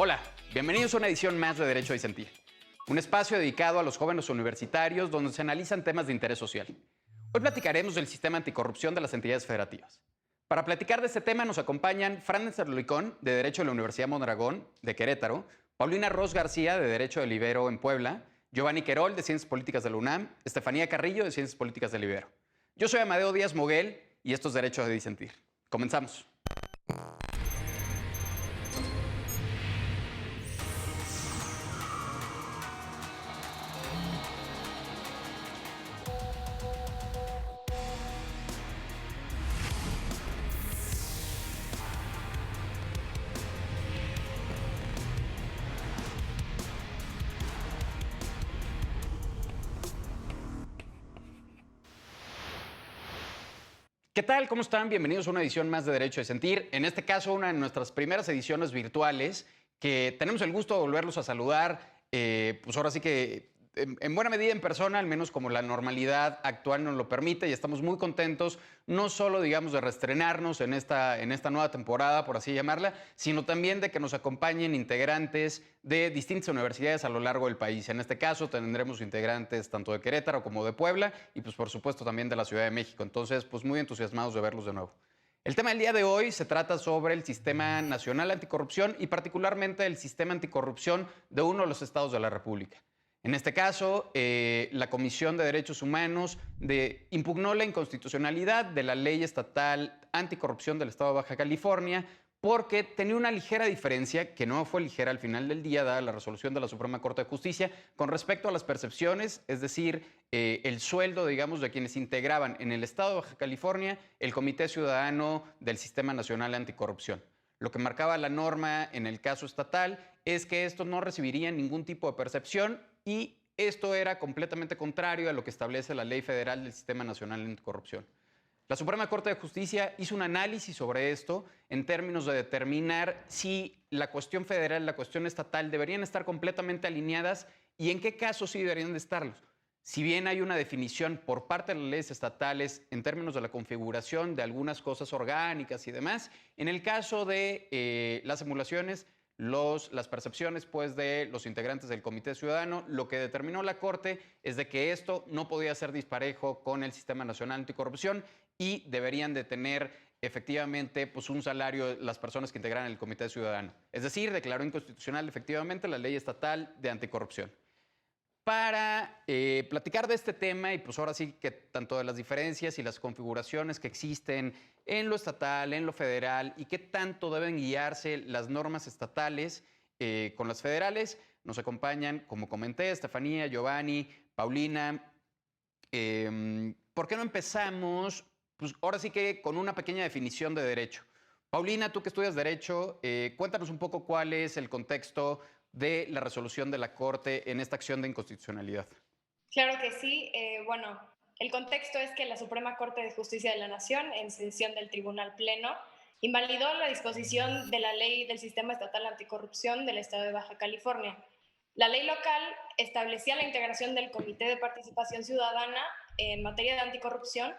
Hola, bienvenidos a una edición más de Derecho a Disentir, un espacio dedicado a los jóvenes universitarios donde se analizan temas de interés social. Hoy platicaremos del sistema anticorrupción de las entidades federativas. Para platicar de este tema nos acompañan Fran Licón, de Derecho de la Universidad Mondragón, de Querétaro, Paulina Ros García, de Derecho del Ibero, en Puebla, Giovanni Querol, de Ciencias Políticas de la UNAM, Estefanía Carrillo, de Ciencias Políticas del Ibero. Yo soy Amadeo Díaz Moguel y esto es Derecho a Disentir. Comenzamos. ¿Qué tal? ¿Cómo están? Bienvenidos a una edición más de Derecho a Disentir. En este caso, una de nuestras primeras ediciones virtuales, que tenemos el gusto de volverlos a saludar, pues ahora sí que en buena medida en persona, al menos como la normalidad actual nos lo permite, y estamos muy contentos, no solo, digamos, de reestrenarnos en esta nueva temporada, por así llamarla, sino también de que nos acompañen integrantes de distintas universidades a lo largo del país. En este caso tendremos integrantes tanto de Querétaro como de Puebla y pues por supuesto también de la Ciudad de México. Entonces, pues muy entusiasmados de verlos de nuevo. El tema del día de hoy se trata sobre el Sistema Nacional Anticorrupción y particularmente el sistema anticorrupción de uno de los estados de la República. En este caso, la Comisión de Derechos Humanos impugnó la inconstitucionalidad de la Ley Estatal Anticorrupción del Estado de Baja California porque tenía una ligera diferencia, que no fue ligera al final del día, dada la resolución de la Suprema Corte de Justicia, con respecto a las percepciones, es decir, el sueldo, digamos, de quienes integraban en el Estado de Baja California el Comité Ciudadano del Sistema Nacional Anticorrupción. Lo que marcaba la norma en el caso estatal es que estos no recibirían ningún tipo de percepción y esto era completamente contrario a lo que establece la Ley Federal del Sistema Nacional Anticorrupción. La Suprema Corte de Justicia hizo un análisis sobre esto en términos de determinar si la cuestión federal y la cuestión estatal deberían estar completamente alineadas y en qué casos sí deberían de estarlos. Si bien hay una definición por parte de las leyes estatales en términos de la configuración de algunas cosas orgánicas y demás, en el caso de las emulaciones, las percepciones pues, de los integrantes del Comité Ciudadano, lo que determinó la Corte es de que esto no podía ser disparejo con el Sistema Nacional Anticorrupción y deberían de tener efectivamente pues, un salario las personas que integran el Comité Ciudadano. Es decir, declaró inconstitucional efectivamente la Ley Estatal de Anticorrupción. Para platicar de este tema y pues ahora sí que tanto de las diferencias y las configuraciones que existen en lo estatal, en lo federal y qué tanto deben guiarse las normas estatales con las federales, nos acompañan, como comenté, Estefanía, Giovanni, Paulina. ¿Por qué no empezamos? Pues ahora sí que con una pequeña definición de derecho. Paulina, tú que estudias derecho, cuéntanos un poco cuál es el contexto de la resolución de la Corte en esta acción de inconstitucionalidad. Claro que sí. Bueno, el contexto es que la Suprema Corte de Justicia de la Nación, en sesión del Tribunal Pleno, invalidó la disposición de la Ley del Sistema Estatal Anticorrupción del Estado de Baja California. La ley local establecía la integración del Comité de Participación Ciudadana en materia de anticorrupción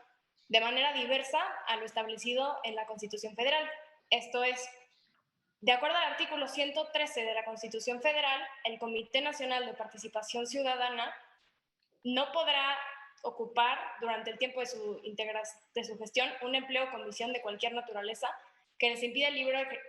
de manera diversa a lo establecido en la Constitución Federal. Esto es, de acuerdo al artículo 113 de la Constitución Federal, el Comité Nacional de Participación Ciudadana no podrá ocupar durante el tiempo de su gestión un empleo o condición de cualquier naturaleza que les impida el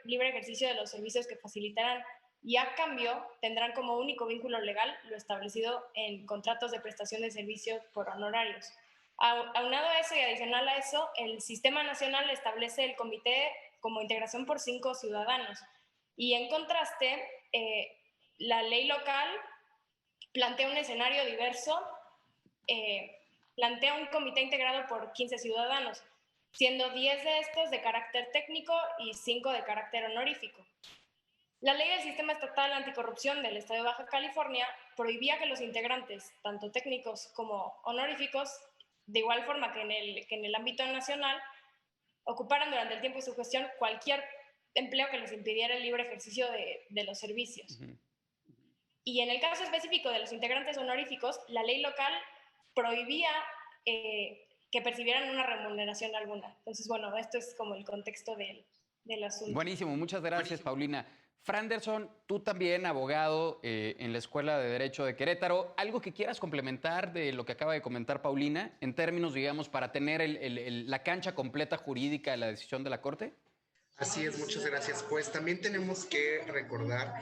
libre ejercicio de los servicios que facilitarán y a cambio tendrán como único vínculo legal lo establecido en contratos de prestación de servicios por honorarios. Aunado a eso y adicional a eso, el Sistema Nacional establece el comité como integración por 5 ciudadanos y en contraste la ley local plantea un escenario diverso. Plantea un comité integrado por 15 ciudadanos, siendo 10 de estos de carácter técnico y 5 de carácter honorífico. La ley del Sistema Estatal Anticorrupción del Estado de Baja California prohibía que los integrantes, tanto técnicos como honoríficos, de igual forma que en el ámbito nacional, ocuparan durante el tiempo de su gestión cualquier empleo que les impidiera el libre ejercicio de los servicios. Uh-huh. Y en el caso específico de los integrantes honoríficos, la ley local prohibía que percibieran una remuneración alguna. Entonces, bueno, esto es como el contexto del asunto. Buenísimo, muchas gracias, Paulina. Franderson, tú también abogado en la Escuela de Derecho de Querétaro, ¿algo que quieras complementar de lo que acaba de comentar Paulina en términos, digamos, para tener la cancha completa jurídica de la decisión de la Corte? Así es, muchas gracias. Pues también tenemos que recordar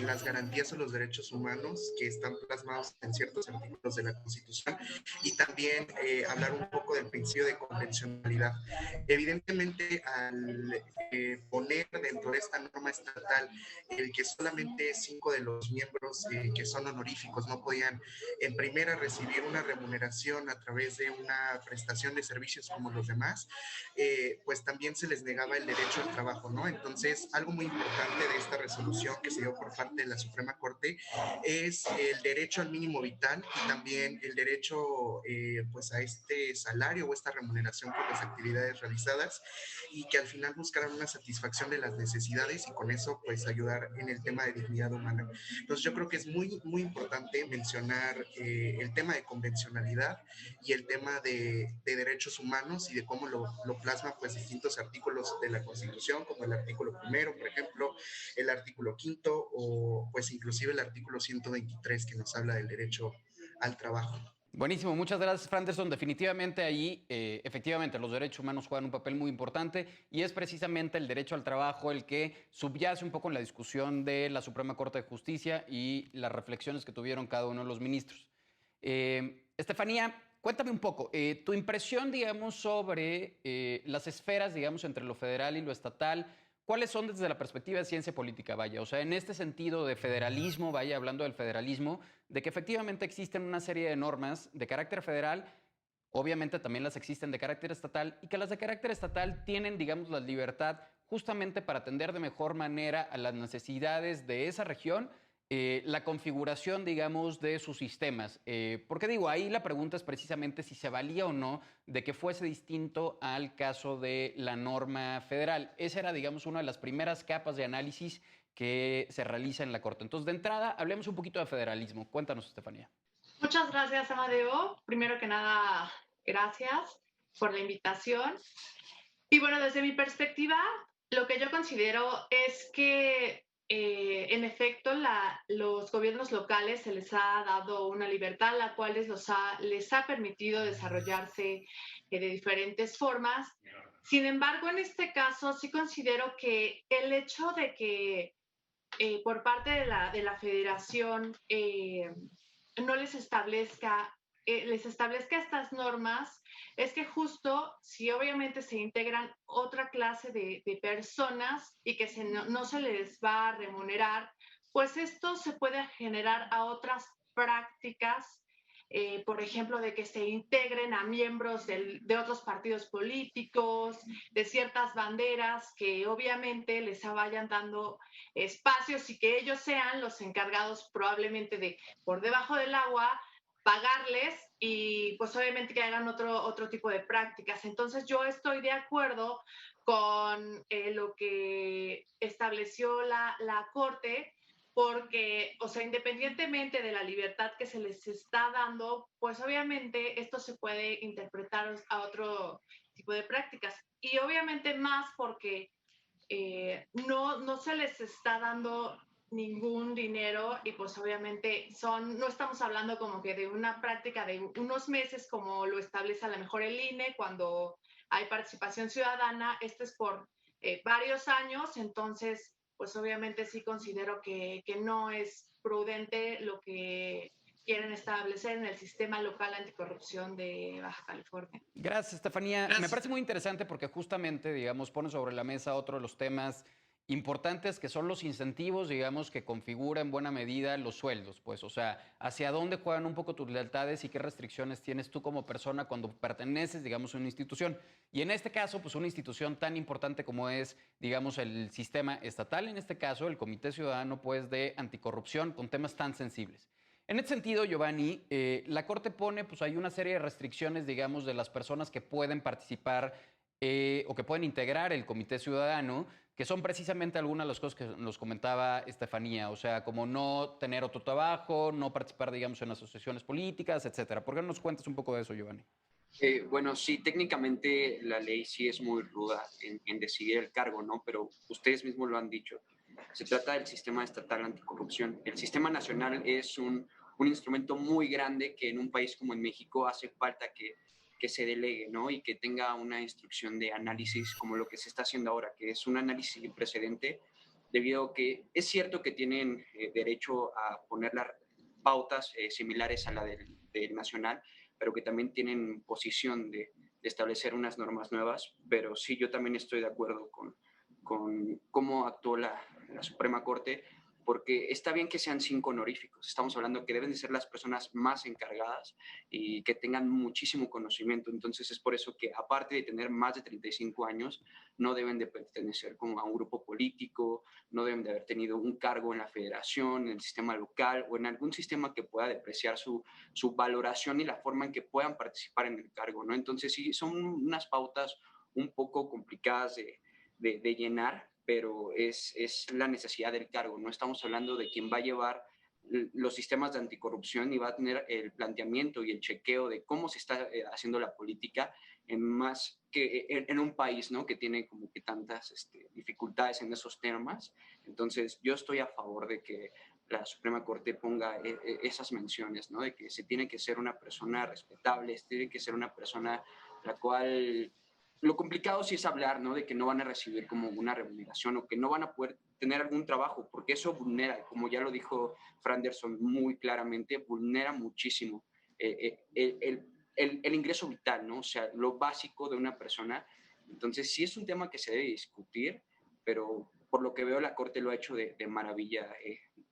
las garantías o los derechos humanos que están plasmados en ciertos artículos de la Constitución y también hablar un poco del principio de convencionalidad. Evidentemente, al poner dentro de esta norma estatal el que solamente 5 de los miembros que son honoríficos no podían en primera recibir una remuneración a través de una prestación de servicios como los demás, pues también se les negaba el derecho al trabajo, ¿no? Entonces, algo muy importante de esta resolución que se dio por parte de la Suprema Corte es el derecho al mínimo vital y también el derecho pues a este salario o esta remuneración por las actividades realizadas y que al final buscaran una satisfacción de las necesidades y con eso pues ayudar en el tema de dignidad humana. Entonces yo creo que es muy importante mencionar el tema de convencionalidad y el tema de derechos humanos y de cómo lo plasma pues distintos artículos de la Constitución, como el artículo primero, por ejemplo, el artículo quinto o pues inclusive el artículo 123 que nos habla del derecho al trabajo. Buenísimo, muchas gracias, Franderson. Definitivamente ahí, efectivamente, los derechos humanos juegan un papel muy importante y es precisamente el derecho al trabajo el que subyace un poco en la discusión de la Suprema Corte de Justicia y las reflexiones que tuvieron cada uno de los ministros. Estefanía, cuéntame un poco, tu impresión, digamos, sobre las esferas, digamos, entre lo federal y lo estatal. ¿Cuáles son desde la perspectiva de ciencia política, vaya? O sea, en este sentido de federalismo, vaya, hablando del federalismo, de que efectivamente existen una serie de normas de carácter federal, obviamente también las existen de carácter estatal, y que las de carácter estatal tienen, digamos, la libertad justamente para atender de mejor manera a las necesidades de esa región, la configuración, digamos, de sus sistemas. Porque digo, ahí la pregunta es precisamente si se valía o no de que fuese distinto al caso de la norma federal. Esa era, digamos, una de las primeras capas de análisis que se realiza en la Corte. Entonces, de entrada, hablemos un poquito de federalismo. Cuéntanos, Estefanía. Muchas gracias, Amadeo. Primero que nada, gracias por la invitación. Y bueno, desde mi perspectiva, lo que yo considero es que en efecto los gobiernos locales se les ha dado una libertad, la cual les ha permitido desarrollarse de diferentes formas. Sin embargo, en este caso sí considero que el hecho de que por parte de la federación no les establezca estas normas, es que justo si obviamente se integran otra clase de personas y que no se les va a remunerar, pues esto se puede generar a otras prácticas, por ejemplo, de que se integren a miembros de otros partidos políticos, de ciertas banderas que obviamente les vayan dando espacios y que ellos sean los encargados probablemente de, por debajo del agua, pagarles y pues obviamente que hagan otro tipo de prácticas. Entonces yo estoy de acuerdo con lo que estableció la Corte, porque, o sea, independientemente de la libertad que se les está dando, pues obviamente esto se puede interpretar a otro tipo de prácticas. Y obviamente más porque no se les está dando ningún dinero y pues obviamente no estamos hablando como que de una práctica de unos meses como lo establece a lo mejor el INE cuando hay participación ciudadana. Esto es por varios años, entonces pues obviamente sí considero que no es prudente lo que quieren establecer en el sistema local anticorrupción de Baja California. Gracias, Estefanía. Me parece muy interesante porque justamente, digamos, pone sobre la mesa otro de los temas importantes que son los incentivos, digamos, que configura en buena medida los sueldos, pues, o sea, hacia dónde juegan un poco tus lealtades y qué restricciones tienes tú como persona cuando perteneces, digamos, a una institución. Y en este caso, pues, una institución tan importante como es, digamos, el sistema estatal, en este caso, el Comité Ciudadano, pues, de Anticorrupción, con temas tan sensibles. En este sentido, Giovanni, la Corte pone, pues hay una serie de restricciones, digamos, de las personas que pueden participar o que pueden integrar el Comité Ciudadano, que son precisamente algunas de las cosas que nos comentaba Estefanía, o sea, como no tener otro trabajo, no participar, digamos, en asociaciones políticas, etcétera. ¿Por qué no nos cuentas un poco de eso, Giovanni? Bueno, sí, técnicamente la ley sí es muy ruda en decidir el cargo, ¿no? Pero ustedes mismos lo han dicho. Se trata del sistema estatal anticorrupción. El sistema nacional es un instrumento muy grande que en un país como en México hace falta que se delegue, ¿no? Y que tenga una instrucción de análisis como lo que se está haciendo ahora, que es un análisis sin precedente, debido a que es cierto que tienen derecho a poner las pautas similares a la del nacional, pero que también tienen posición de establecer unas normas nuevas. Pero sí, yo también estoy de acuerdo con cómo actuó la Suprema Corte, porque está bien que sean 5 honoríficos. Estamos hablando que deben de ser las personas más encargadas y que tengan muchísimo conocimiento. Entonces es por eso que, aparte de tener más de 35 años, no deben de pertenecer como a un grupo político, no deben de haber tenido un cargo en la federación, en el sistema local o en algún sistema que pueda depreciar su valoración y la forma en que puedan participar en el cargo, ¿no? Entonces sí, son unas pautas un poco complicadas de llenar, pero es la necesidad del cargo. No estamos hablando de quien va a llevar los sistemas de anticorrupción y va a tener el planteamiento y el chequeo de cómo se está haciendo la política en más que en un país, ¿no? Que tiene como que tantas dificultades en esos temas. Entonces yo estoy a favor de que la Suprema Corte ponga esas menciones, ¿no? De que se tiene que ser una persona respetable, tiene que ser una persona la cual... Lo complicado sí es hablar, ¿no? De que no van a recibir como una remuneración o que no van a poder tener algún trabajo, porque eso vulnera, como ya lo dijo Franderson muy claramente, vulnera muchísimo el ingreso vital, ¿no? O sea, lo básico de una persona. Entonces sí es un tema que se debe discutir, pero por lo que veo la Corte lo ha hecho de maravilla,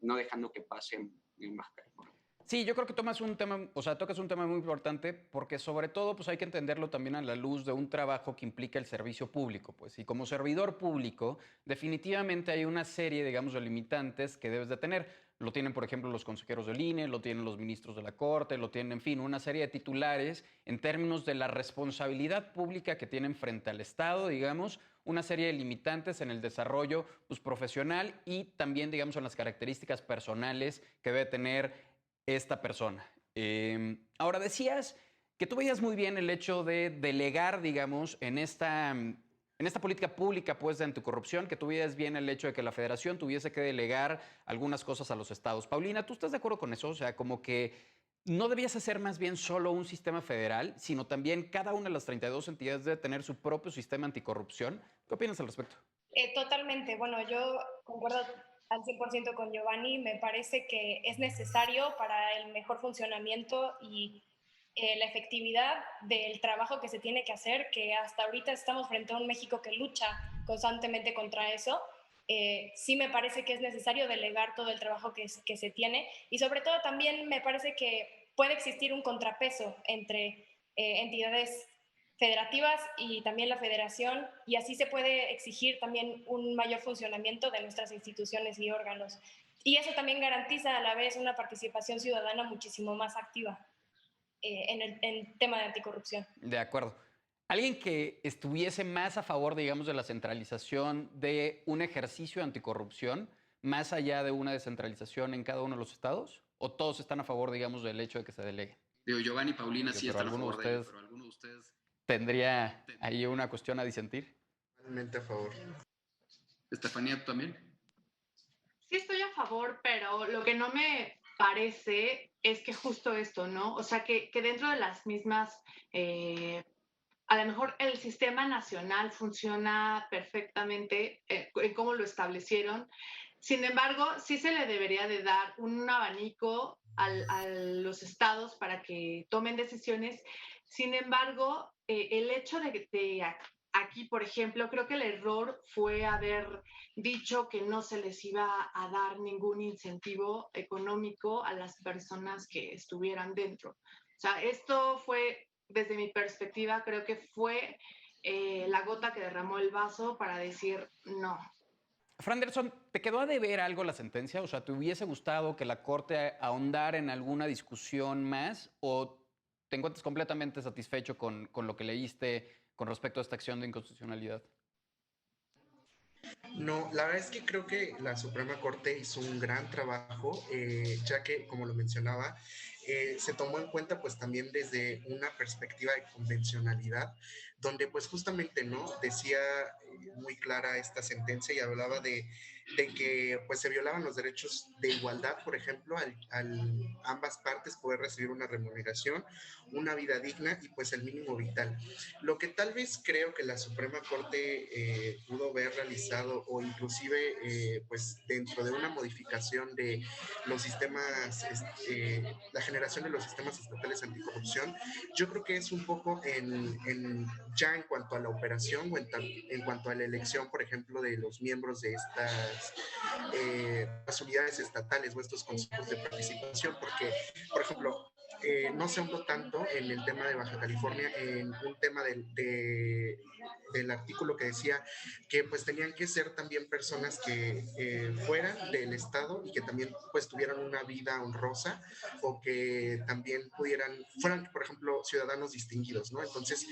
no dejando que pase en Baja California. Sí, yo creo que tomas un tema, o sea, tocas un tema muy importante porque sobre todo pues hay que entenderlo también a la luz de un trabajo que implica el servicio público, pues, y como servidor público definitivamente hay una serie, digamos, de limitantes que debes de tener. Lo tienen, por ejemplo, los consejeros del INE, lo tienen los ministros de la Corte, lo tienen, en fin, una serie de titulares en términos de la responsabilidad pública que tienen frente al Estado, digamos, una serie de limitantes en el desarrollo pues, profesional y también, digamos, en las características personales que debe tener esta persona. Ahora, decías que tú veías muy bien el hecho de delegar, digamos, en esta política pública pues, de anticorrupción, que tú veías bien el hecho de que la federación tuviese que delegar algunas cosas a los estados. Paulina, ¿tú estás de acuerdo con eso? O sea, como que no debías hacer más bien solo un sistema federal, sino también cada una de las 32 entidades debe tener su propio sistema anticorrupción. ¿Qué opinas al respecto? Totalmente. Bueno, yo concuerdo al 100% con Giovanni. Me parece que es necesario para el mejor funcionamiento y la efectividad del trabajo que se tiene que hacer, que hasta ahorita estamos frente a un México que lucha constantemente contra eso. Sí me parece que es necesario delegar todo el trabajo que se tiene y sobre todo también me parece que puede existir un contrapeso entre entidades federativas y también la federación, y así se puede exigir también un mayor funcionamiento de nuestras instituciones y órganos. Y eso también garantiza a la vez una participación ciudadana muchísimo más activa en tema de anticorrupción. De acuerdo. Alguien que estuviese más a favor, digamos, de la centralización de un ejercicio de anticorrupción, más allá de una descentralización en cada uno de los estados, o todos están a favor, digamos, del hecho de que se delegue. Digo, Giovanni y Paulina sí están a favor de ello, pero alguno de ustedes tendría ahí una cuestión a disentir. Totalmente a favor. Estefanía, ¿tú también? Sí estoy a favor, pero lo que no me parece es que justo esto, ¿no? O sea, que dentro de las mismas, a lo mejor el sistema nacional funciona perfectamente en cómo lo establecieron. Sin embargo, sí se le debería de dar un abanico a los estados para que tomen decisiones. Sin embargo, el hecho de aquí, por ejemplo, creo que el error fue haber dicho que no se les iba a dar ningún incentivo económico a las personas que estuvieran dentro. O sea, esto fue, desde mi perspectiva, creo que fue la gota que derramó el vaso para decir no. Franderson, ¿te quedó a deber algo la sentencia? O sea, ¿te hubiese gustado que la Corte ahondara en alguna discusión más o te encuentras completamente satisfecho con lo que leíste con respecto a esta acción de inconstitucionalidad? No, la verdad es que creo que la Suprema Corte hizo un gran trabajo, ya que, como lo mencionaba, se tomó en cuenta pues también desde una perspectiva de convencionalidad, donde pues justamente, ¿no? Decía muy clara esta sentencia y hablaba de que pues se violaban los derechos de igualdad, por ejemplo, al ambas partes poder recibir una remuneración, una vida digna y pues el mínimo vital. Lo que tal vez creo que la Suprema Corte pudo haber realizado o inclusive pues dentro de una modificación de los sistemas, la generación de los sistemas estatales anticorrupción, yo creo que es un poco ya en cuanto a la operación o en cuanto a la elección, por ejemplo, de los miembros de las unidades estatales o estos consejos de participación, porque, por ejemplo, no se ahondó tanto en el tema de Baja California, en un tema del artículo que decía que pues tenían que ser también personas que fueran del Estado y que también pues tuvieran una vida honrosa o que también fueran, por ejemplo, ciudadanos distinguidos, ¿no? Entonces,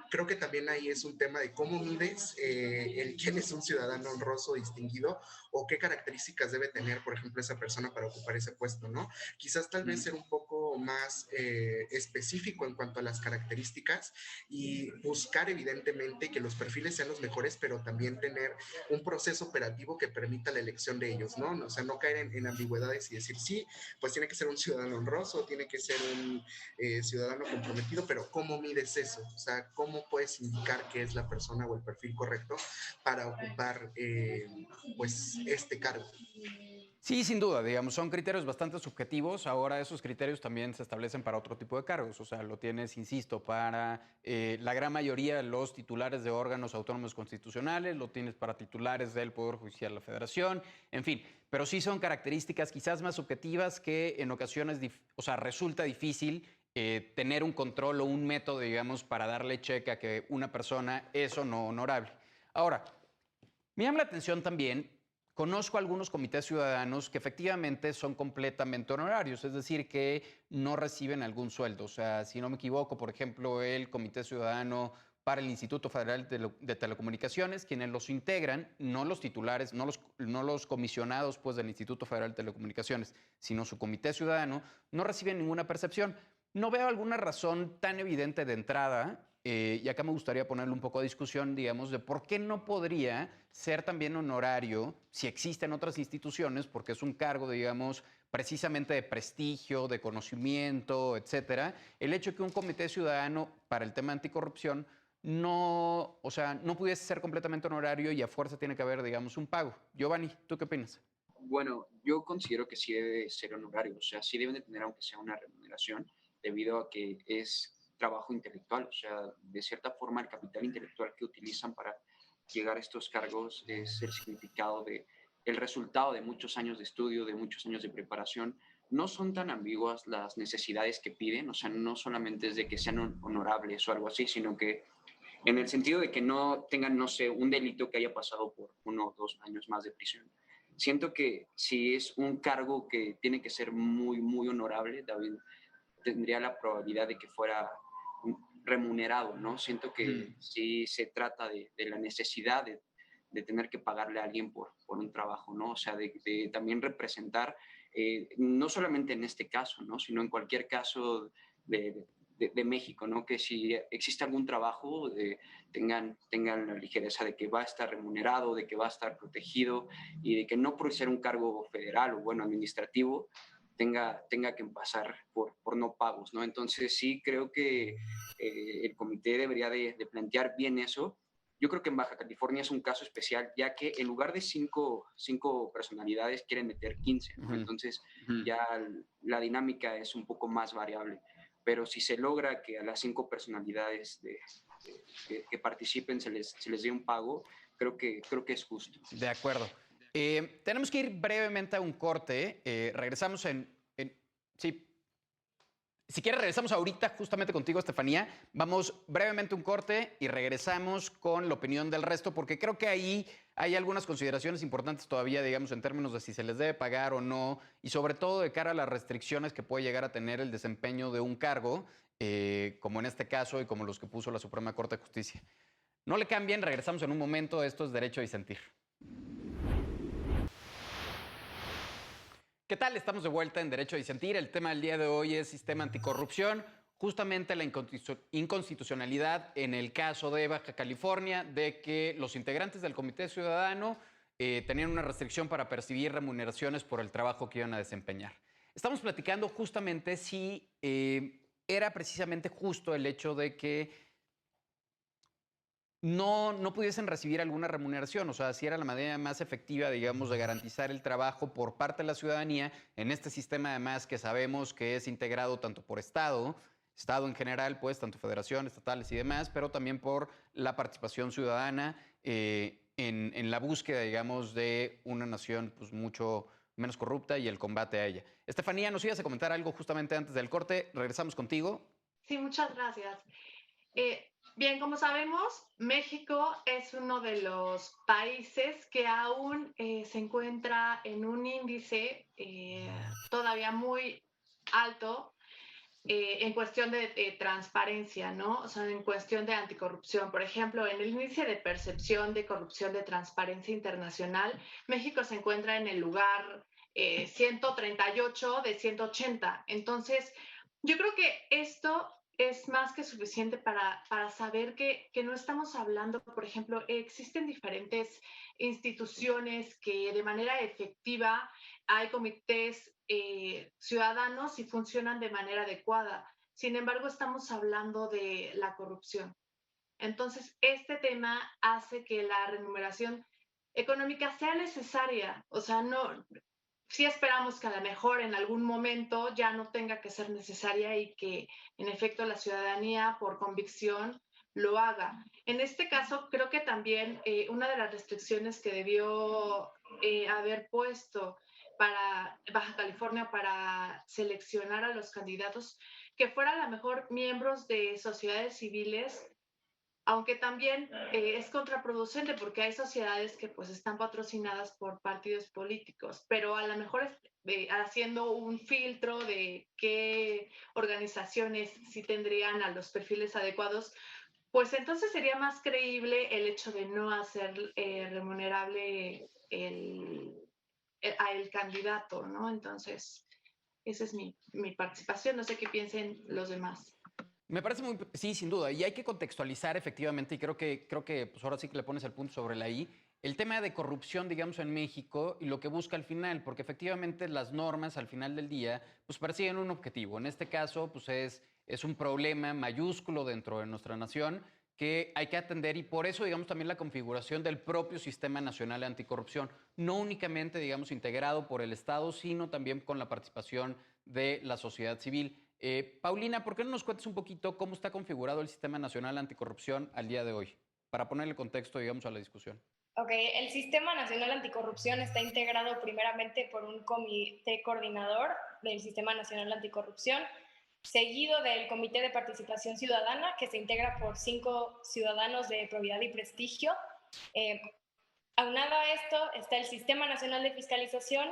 creo que también ahí es un tema de cómo mides quién es un ciudadano honroso o distinguido o qué características debe tener, por ejemplo, esa persona para ocupar ese puesto, ¿no? Quizás tal vez ser un poco más específico en cuanto a las características y buscar evidentemente que los perfiles sean los mejores, pero también tener un proceso operativo que permita la elección de ellos, ¿no? O sea, no caer en ambigüedades y decir, sí, pues tiene que ser un ciudadano honroso, tiene que ser un ciudadano comprometido, pero ¿cómo mides eso? O sea, ¿cómo puedes indicar que es la persona o el perfil correcto para ocupar pues este cargo? Sí, sin duda, digamos, son criterios bastante subjetivos. Ahora esos criterios también se establecen para otro tipo de cargos. O sea, lo tienes, insisto, para la gran mayoría de los titulares de órganos autónomos constitucionales, lo tienes para titulares del Poder Judicial de la Federación, en fin. Pero sí son características quizás más subjetivas que en ocasiones, o sea, resulta difícil tener un control o un método, digamos, para darle cheque a que una persona es o no honorable. Ahora, me llama la atención también, conozco algunos comités ciudadanos que efectivamente son completamente honorarios, es decir, que no reciben algún sueldo. O sea, si no me equivoco, por ejemplo, el Comité Ciudadano para el Instituto Federal de Telecomunicaciones, quienes los integran, no los titulares, no los comisionados pues, del Instituto Federal de Telecomunicaciones, sino su comité ciudadano, no reciben ninguna percepción. No veo alguna razón tan evidente de entrada, y acá me gustaría ponerle un poco de discusión, digamos, de por qué no podría ser también honorario si existen otras instituciones, porque es un cargo, digamos, precisamente de prestigio, de conocimiento, etcétera. El hecho de que un comité ciudadano para el tema anticorrupción no, o sea, no pudiese ser completamente honorario y a fuerza tiene que haber, digamos, un pago. Giovanni, ¿tú qué opinas? Bueno, yo considero que sí debe ser honorario, o sea, sí deben de tener aunque sea una remuneración, debido a que es trabajo intelectual, o sea, de cierta forma el capital intelectual que utilizan para llegar a estos cargos es el significado el resultado de muchos años de estudio, de muchos años de preparación. No son tan ambiguas las necesidades que piden, o sea, no solamente es de que sean honorables o algo así, sino que en el sentido de que no tengan, no sé, un delito que haya pasado por 1 o 2 años más de prisión. Siento que si es un cargo que tiene que ser muy, muy honorable, David tendría la probabilidad de que fuera remunerado, ¿no? Siento que sí se trata de la necesidad de tener que pagarle a alguien por un trabajo, ¿no? O sea, de también representar, no solamente en este caso, ¿no? Sino en cualquier caso de México, ¿no? Que si existe algún trabajo, tengan la ligereza de que va a estar remunerado, de que va a estar protegido y de que no por ser un cargo federal o, bueno, administrativo, tenga que pasar por no pagos, ¿no? Entonces sí creo que el comité debería de plantear bien eso. Yo creo que en Baja California es un caso especial, ya que en lugar de cinco personalidades quieren meter 15, ¿no? Entonces ya la dinámica es un poco más variable. Pero si se logra que a las 5 personalidades que participen se les dé un pago, creo que es justo. De acuerdo. Tenemos que ir brevemente a un corte. Regresamos sí. Si quieres, regresamos ahorita justamente contigo, Estefanía. Vamos brevemente a un corte y regresamos con la opinión del resto, porque creo que ahí hay algunas consideraciones importantes todavía, digamos, en términos de si se les debe pagar o no, y sobre todo de cara a las restricciones que puede llegar a tener el desempeño de un cargo, como en este caso y como los que puso la Suprema Corte de Justicia. No le cambien, regresamos en un momento. Esto es Derecho a Disentir. ¿Qué tal? Estamos de vuelta en Derecho a Disentir. El tema del día de hoy es sistema anticorrupción. justamente la inconstitucionalidad en el caso de Baja California, de que los integrantes del Comité Ciudadano tenían una restricción para percibir remuneraciones por el trabajo que iban a desempeñar. Estamos platicando justamente si era precisamente justo el hecho de que no pudiesen recibir alguna remuneración, o sea, si era la manera más efectiva, digamos, de garantizar el trabajo por parte de la ciudadanía en este sistema, además, que sabemos que es integrado tanto por Estado en general, pues, tanto federaciones, estatales y demás, pero también por la participación ciudadana en la búsqueda, digamos, de una nación, pues, mucho menos corrupta y el combate a ella. Estefanía, nos ibas a comentar algo justamente antes del corte, regresamos contigo. Sí, muchas gracias. Bien, como sabemos, México es uno de los países que aún se encuentra en un índice todavía muy alto en cuestión de transparencia, ¿no? O sea, en cuestión de anticorrupción. Por ejemplo, en el índice de percepción de corrupción de Transparencia Internacional, México se encuentra en el lugar 138 de 180. Entonces, yo creo que esto es más que suficiente para saber que no estamos hablando, por ejemplo, existen diferentes instituciones que de manera efectiva hay comités ciudadanos y funcionan de manera adecuada. Sin embargo, estamos hablando de la corrupción. Entonces, este tema hace que la remuneración económica sea necesaria. O sea, no, sí esperamos que a lo mejor en algún momento ya no tenga que ser necesaria y que en efecto la ciudadanía por convicción lo haga. En este caso, creo que también una de las restricciones que debió haber puesto para Baja California para seleccionar a los candidatos, que fueran a lo mejor miembros de sociedades civiles, aunque también es contraproducente porque hay sociedades que pues están patrocinadas por partidos políticos, pero a lo mejor haciendo un filtro de qué organizaciones sí tendrían a los perfiles adecuados, pues entonces sería más creíble el hecho de no hacer remunerable a el candidato, ¿no? Entonces, esa es mi participación. No sé qué piensen los demás. Me parece muy, sí, sin duda, y hay que contextualizar efectivamente, y creo que pues ahora sí que le pones el punto sobre la I, el tema de corrupción, digamos, en México y lo que busca al final, porque efectivamente las normas al final del día, pues persiguen un objetivo. En este caso, pues es un problema mayúsculo dentro de nuestra nación que hay que atender y por eso, digamos, también la configuración del propio Sistema Nacional de Anticorrupción, no únicamente, digamos, integrado por el Estado, sino también con la participación de la sociedad civil. Paulina, ¿por qué no nos cuentes un poquito cómo está configurado el Sistema Nacional Anticorrupción al día de hoy? Para ponerle contexto, digamos, a la discusión. Ok, el Sistema Nacional Anticorrupción está integrado primeramente por un comité coordinador del Sistema Nacional Anticorrupción, seguido del Comité de Participación Ciudadana, que se integra por 5 ciudadanos de probidad y prestigio. Aunado a esto está el Sistema Nacional de Fiscalización,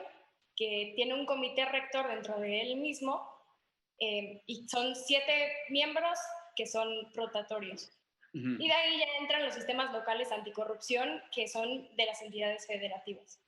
que tiene un comité rector dentro de él mismo, y son 7 miembros que son rotatorios. Y de ahí ya entran los sistemas locales anticorrupción, que son de las entidades federativas.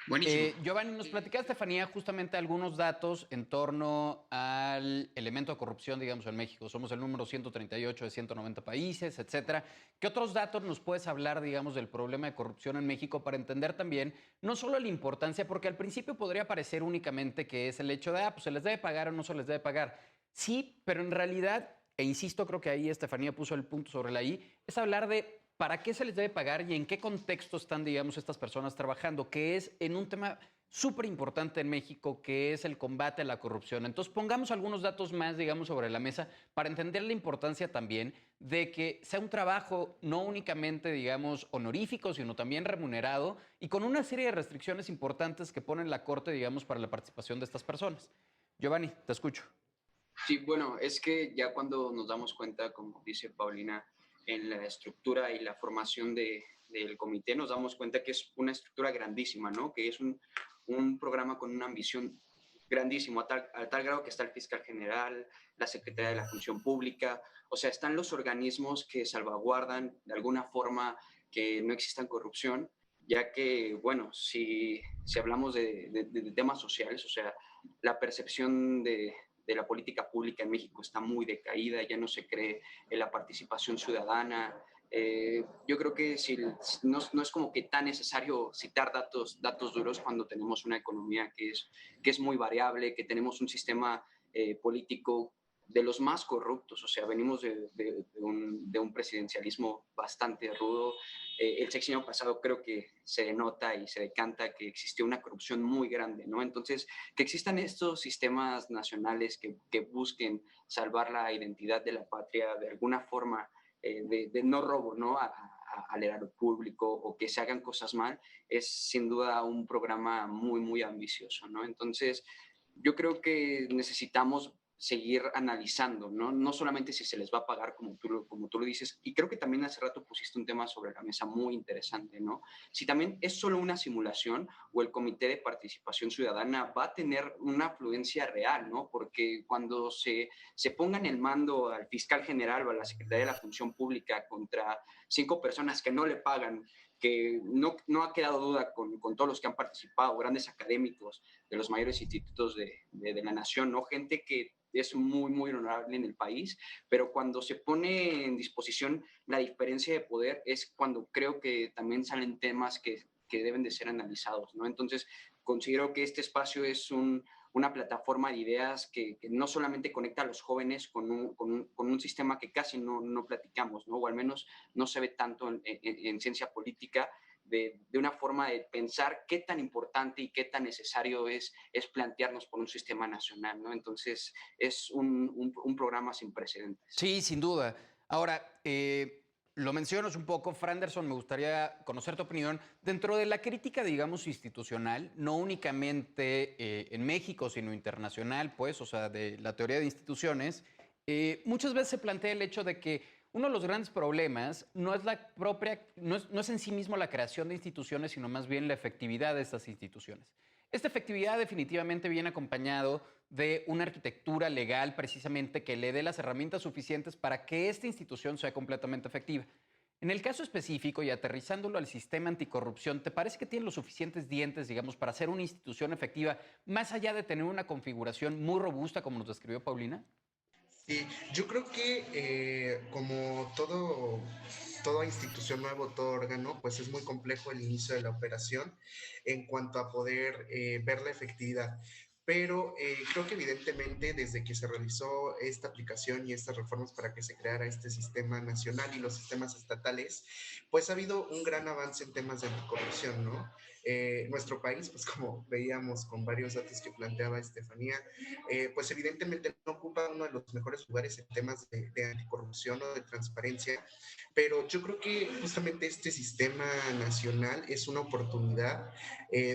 Buenísimo. Giovanni, nos platicaba Estefanía justamente algunos datos en torno al elemento de corrupción, digamos, en México. Somos el número 138 de 190 países, etcétera. ¿Qué otros datos nos puedes hablar, digamos, del problema de corrupción en México para entender también no solo la importancia, porque al principio podría parecer únicamente que es el hecho de, pues se les debe pagar o no se les debe pagar? Sí, pero en realidad, e insisto, creo que ahí Estefanía puso el punto sobre la I, es hablar de para qué se les debe pagar y en qué contexto están, digamos, estas personas trabajando, que es en un tema súper importante en México, que es el combate a la corrupción. Entonces, pongamos algunos datos más, digamos, sobre la mesa para entender la importancia también de que sea un trabajo no únicamente, digamos, honorífico, sino también remunerado y con una serie de restricciones importantes que pone la Corte, digamos, para la participación de estas personas. Giovanni, te escucho. Sí, bueno, es que ya cuando nos damos cuenta, como dice Paulina, en la estructura y la formación del comité, nos damos cuenta que es una estructura grandísima, ¿no? Que es un programa con una ambición grandísimo, a tal grado que está el fiscal general, la secretaria de la Función Pública, o sea, están los organismos que salvaguardan de alguna forma que no exista corrupción, ya que, bueno, si hablamos de temas sociales, o sea, la percepción de la política pública en México está muy decaída, ya no se cree en la participación ciudadana. Yo creo que no es como que tan necesario citar datos duros cuando tenemos una economía que es muy variable, que tenemos un sistema político de los más corruptos. O sea, venimos de un presidencialismo bastante rudo. El sexenio pasado creo que se denota y se decanta que existió una corrupción muy grande, ¿no? Entonces, que existan estos sistemas nacionales que busquen salvar la identidad de la patria de alguna forma, de no robo, ¿no? Al erario público, o que se hagan cosas mal, es sin duda un programa muy, muy ambicioso, ¿no? Entonces, yo creo que necesitamos seguir analizando, ¿no? No solamente si se les va a pagar como tú lo dices, y creo que también hace rato pusiste un tema sobre la mesa muy interesante, ¿no? Si también es solo una simulación o el Comité de Participación Ciudadana va a tener una afluencia real, ¿no? Porque cuando se ponga en el mando al fiscal general o a la Secretaría de la Función Pública contra 5 personas que no le pagan, que no ha quedado duda con todos los que han participado, grandes académicos de los mayores institutos de la nación, ¿no? Gente que es muy, muy honorable en el país, pero cuando se pone en disposición la diferencia de poder es cuando creo que también salen temas que deben de ser analizados, ¿no? Entonces, considero que este espacio es una plataforma de ideas que no solamente conecta a los jóvenes con un sistema que casi no platicamos, ¿no? O al menos no se ve tanto en ciencia política, de una forma de pensar qué tan importante y qué tan necesario es plantearnos por un sistema nacional, ¿no? Entonces, es un programa sin precedentes. Sí, sin duda. Ahora, lo mencionas un poco, Franderson, me gustaría conocer tu opinión dentro de la crítica, digamos, institucional, no únicamente en México, sino internacional, pues, o sea, de la teoría de instituciones. Muchas veces se plantea el hecho de que uno de los grandes problemas no es no es en sí mismo la creación de instituciones, sino más bien la efectividad de estas instituciones. Esta efectividad definitivamente viene acompañado de una arquitectura legal precisamente que le dé las herramientas suficientes para que esta institución sea completamente efectiva. En el caso específico y aterrizándolo al sistema anticorrupción, ¿te parece que tiene los suficientes dientes, digamos, para ser una institución efectiva, más allá de tener una configuración muy robusta, como nos describió Paulina? Sí, yo creo que como toda institución nueva, todo órgano, pues es muy complejo el inicio de la operación en cuanto a poder ver la efectividad. Pero creo que evidentemente desde que se realizó esta aplicación y estas reformas para que se creara este sistema nacional y los sistemas estatales, pues ha habido un gran avance en temas de anticorrupción, ¿no? Nuestro país, pues como veíamos con varios datos que planteaba Estefanía, pues evidentemente no ocupa uno de los mejores lugares en temas de anticorrupción o de transparencia, pero yo creo que justamente este sistema nacional es una oportunidad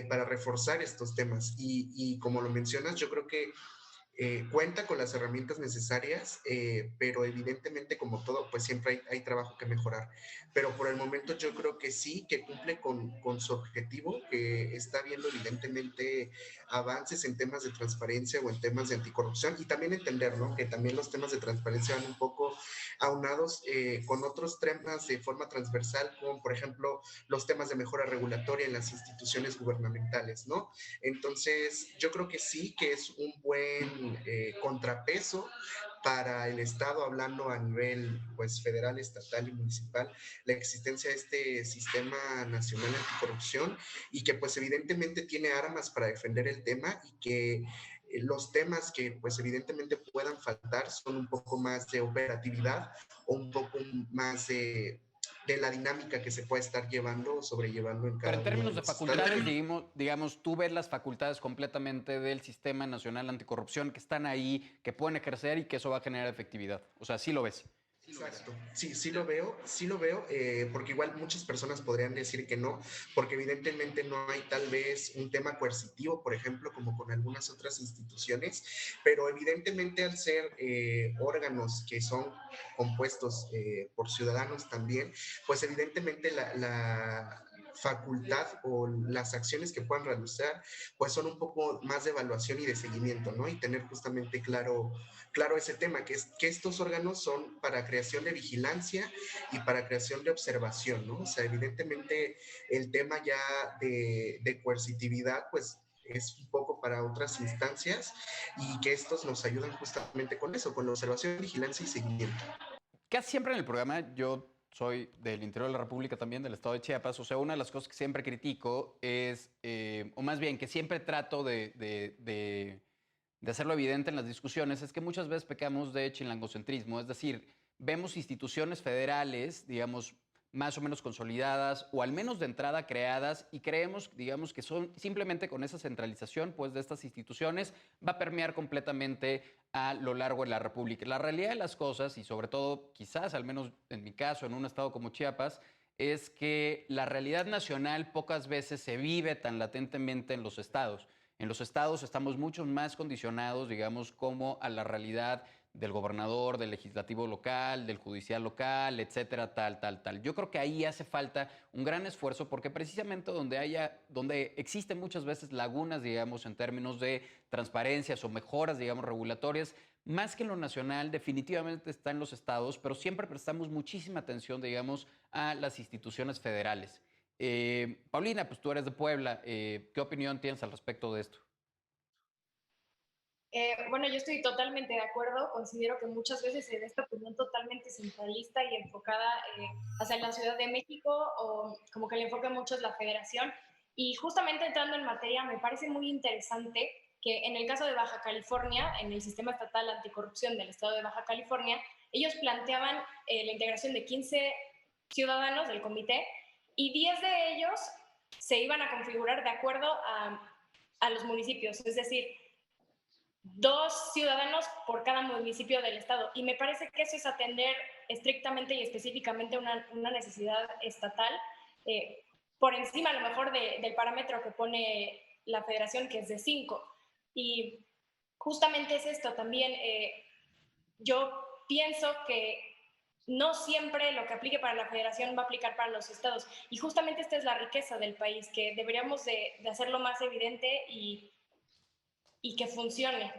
para reforzar estos temas y como lo mencionas, yo creo que cuenta con las herramientas necesarias, pero evidentemente como todo, pues siempre hay trabajo que mejorar. Pero por el momento yo creo que sí, que cumple con su objetivo, que está viendo evidentemente avances en temas de transparencia o en temas de anticorrupción y también entender, ¿no? Que también los temas de transparencia van un poco aunados con otros temas de forma transversal, como por ejemplo los temas de mejora regulatoria en las instituciones gubernamentales, ¿no? Entonces, yo creo que sí, que es un buen contrapeso para el Estado, hablando a nivel pues, federal, estatal y municipal, la existencia de este sistema nacional anticorrupción y que pues evidentemente tiene armas para defender el tema y que los temas que pues evidentemente puedan faltar son un poco más de operatividad o un poco más de la dinámica que se puede estar llevando o sobrellevando en Pero cada en uno de términos de los estados. facultades, digamos, tú ves las facultades completamente del Sistema Nacional Anticorrupción que están ahí, que pueden ejercer y que eso va a generar efectividad. O sea, sí lo ves. Exacto, sí, sí lo veo, porque igual muchas personas podrían decir que no, porque evidentemente no hay tal vez un tema coercitivo, por ejemplo, como con algunas otras instituciones, pero evidentemente al ser órganos que son compuestos por ciudadanos también, pues evidentemente la facultad o las acciones que puedan realizar, pues son un poco más de evaluación y de seguimiento, ¿no? Y tener justamente claro ese tema, que estos órganos son para creación de vigilancia y para creación de observación, ¿no? O sea, evidentemente el tema ya de coercitividad, pues es un poco para otras instancias y que estos nos ayudan justamente con eso, con la observación, vigilancia y seguimiento. Casi siempre en el programa yo soy del interior de la República también, del estado de Chiapas. O sea, una de las cosas que siempre critico es, o más bien que siempre trato de hacerlo evidente en las discusiones, es que muchas veces pecamos de chilangocentrismo. Es decir, vemos instituciones federales, digamos, más o menos consolidadas o al menos de entrada creadas y creemos, digamos, que son simplemente con esa centralización pues, de estas instituciones va a permear completamente a lo largo de la República. La realidad de las cosas, y sobre todo quizás, al menos en mi caso, en un estado como Chiapas, es que la realidad nacional pocas veces se vive tan latentemente en los estados. En los estados estamos mucho más condicionados, digamos, como a la realidad del gobernador, del legislativo local, del judicial local, etcétera, tal. Yo creo que ahí hace falta un gran esfuerzo porque precisamente donde existen muchas veces lagunas, digamos, en términos de transparencias o mejoras, digamos, regulatorias, más que en lo nacional, definitivamente está en los estados, pero siempre prestamos muchísima atención, digamos, a las instituciones federales. Paulina, pues tú eres de Puebla. ¿Qué opinión tienes al respecto de esto? Bueno, yo estoy totalmente de acuerdo. Considero que muchas veces se da esta opinión totalmente centralista y enfocada hacia la Ciudad de México, o como que el enfoque mucho es la federación. Y justamente entrando en materia, me parece muy interesante que en el caso de Baja California, en el sistema estatal anticorrupción del estado de Baja California, ellos planteaban la integración de 15 ciudadanos del comité y 10 de ellos se iban a configurar de acuerdo a los municipios. Es decir, 2 ciudadanos por cada municipio del estado. Y me parece que eso es atender estrictamente y específicamente una necesidad estatal, por encima a lo mejor del parámetro que pone la federación, que es de 5. Y justamente es esto también. Yo pienso que no siempre lo que aplique para la federación va a aplicar para los estados. Y justamente esta es la riqueza del país, que deberíamos de hacerlo más evidente y que funcione.